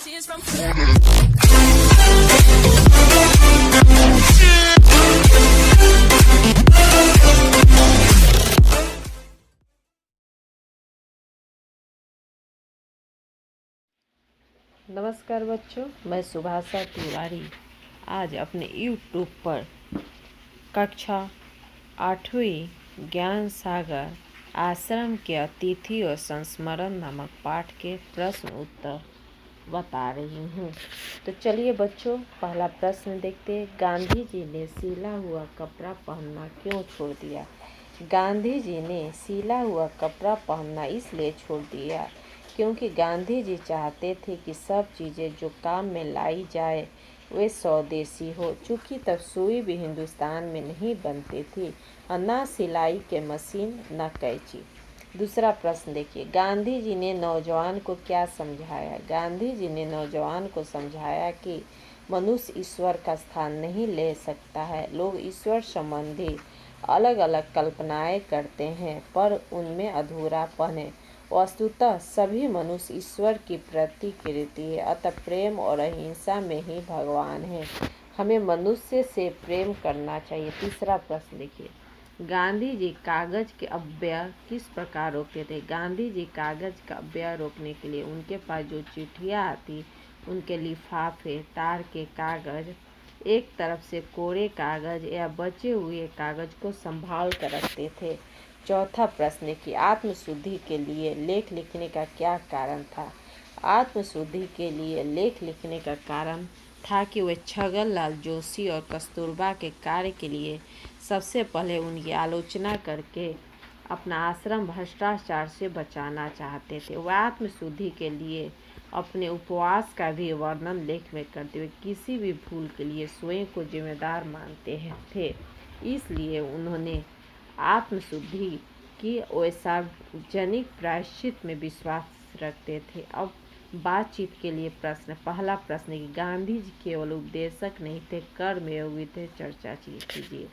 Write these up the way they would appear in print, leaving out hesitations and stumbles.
नमस्कार बच्चों, मैं सुभाषा तिवारी आज अपने YouTube पर कक्षा 8वीं ज्ञान सागर आश्रम के अतिथि और संस्मरण नामक पाठ के प्रश्न उत्तर बता रही हूँ। तो चलिए बच्चों, पहला प्रश्न देखते हैं। गांधी जी ने सिला हुआ कपड़ा पहनना क्यों छोड़ दिया? गांधी जी ने सिला हुआ कपड़ा पहनना इसलिए छोड़ दिया क्योंकि गांधी जी चाहते थे कि सब चीज़ें जो काम में लाई जाए वे स्वदेशी हो। चूँकि तब सुई भी हिंदुस्तान में नहीं बनती थी और न सिलाई के मशीन न कैंची। दूसरा प्रश्न देखिए। गांधी जी ने नौजवान को क्या समझाया? गांधी जी ने नौजवान को समझाया कि मनुष्य ईश्वर का स्थान नहीं ले सकता है। लोग ईश्वर संबंधी अलग अलग कल्पनाएं करते हैं पर उनमें अधूरापन है। वस्तुतः सभी मनुष्य ईश्वर की प्रतिकृति है, अतः प्रेम और अहिंसा में ही भगवान है। हमें मनुष्य से प्रेम करना चाहिए। तीसरा प्रश्न देखिए। गांधी जी कागज के अपव्यय किस प्रकार रोकते थे? गांधी जी कागज का अपव्यय रोकने के लिए उनके पास जो चिट्ठियाँ आती, उनके लिफाफे, तार के कागज, एक तरफ से कोरे कागज या बचे हुए कागज को संभाल कर रखते थे। चौथा प्रश्न कि आत्मशुद्धि के लिए लेख लिखने का क्या कारण था? आत्मशुद्धि के लिए लेख लिखने का कारण था कि वे छगन लाल जोशी और कस्तूरबा के कार्य के लिए सबसे पहले उनकी आलोचना करके अपना आश्रम भ्रष्टाचार से बचाना चाहते थे। वह आत्मशुद्धि के लिए अपने उपवास का भी वर्णन लेख में करते हुए किसी भी भूल के लिए स्वयं को जिम्मेदार मानते थे। इसलिए उन्होंने आत्मशुद्धि की वे सार्वजनिक प्रायश्चित में विश्वास रखते थे। अब बातचीत के लिए प्रश्न। पहला प्रश्न कि गांधी जी केवल उपदेशक नहीं थे, कर्मयोगी थे। चर्चा कीजिए।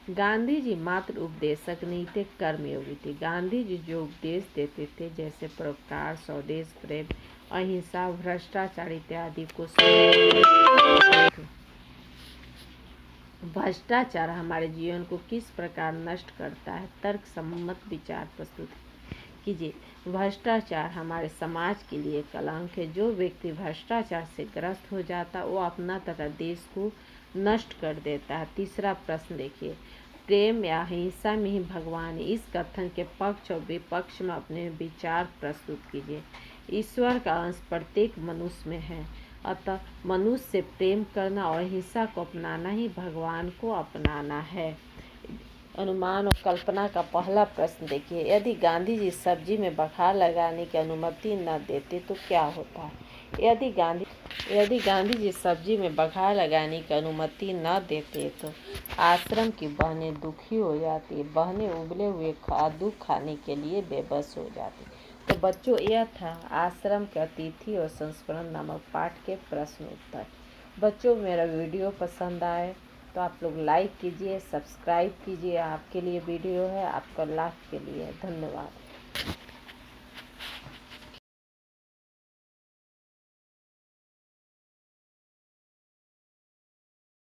गांधी जी मात्र उपदेशक नहीं थे, कर्मयोगी थे। गांधी जी जो उपदेश देते थे जैसे परोपकार, स्वदेश प्रेम, अहिंसा, भ्रष्टाचार इत्यादि को भ्रष्टाचार हमारे जीवन को किस प्रकार नष्ट करता है? तर्क सम्मत विचार प्रस्तुत कीजिए। भ्रष्टाचार हमारे समाज के लिए कलंक है। जो व्यक्ति भ्रष्टाचार से ग्रस्त हो जाता है वो अपना तथा देश को नष्ट कर देता है। तीसरा प्रश्न देखिए। प्रेम या अहिंसा में ही भगवान है, इस कथन के पक्ष और विपक्ष में अपने विचार प्रस्तुत कीजिए। ईश्वर का अंश प्रत्येक मनुष्य में है, अतः मनुष्य से प्रेम करना और अहिंसा को अपनाना ही भगवान को अपनाना है। अनुमान और कल्पना का पहला प्रश्न देखिए। यदि गांधी जी सब्जी में बघार लगाने की अनुमति न देते तो क्या होता? यदि गांधी जी सब्जी में बघार लगाने की अनुमति न देते तो आश्रम की बहनें दुखी हो जाती। बहनें उबले हुए खाद्य खाने के लिए बेबस हो जाती। तो बच्चों, यह था आश्रम के अतिथि और संस्मरण नामक पाठ के प्रश्न उत्तर। बच्चों, मेरा वीडियो पसंद आए तो आप लोग लाइक कीजिए, सब्सक्राइब कीजिए। आपके लिए वीडियो है, आपका लाभ के लिए। धन्यवाद।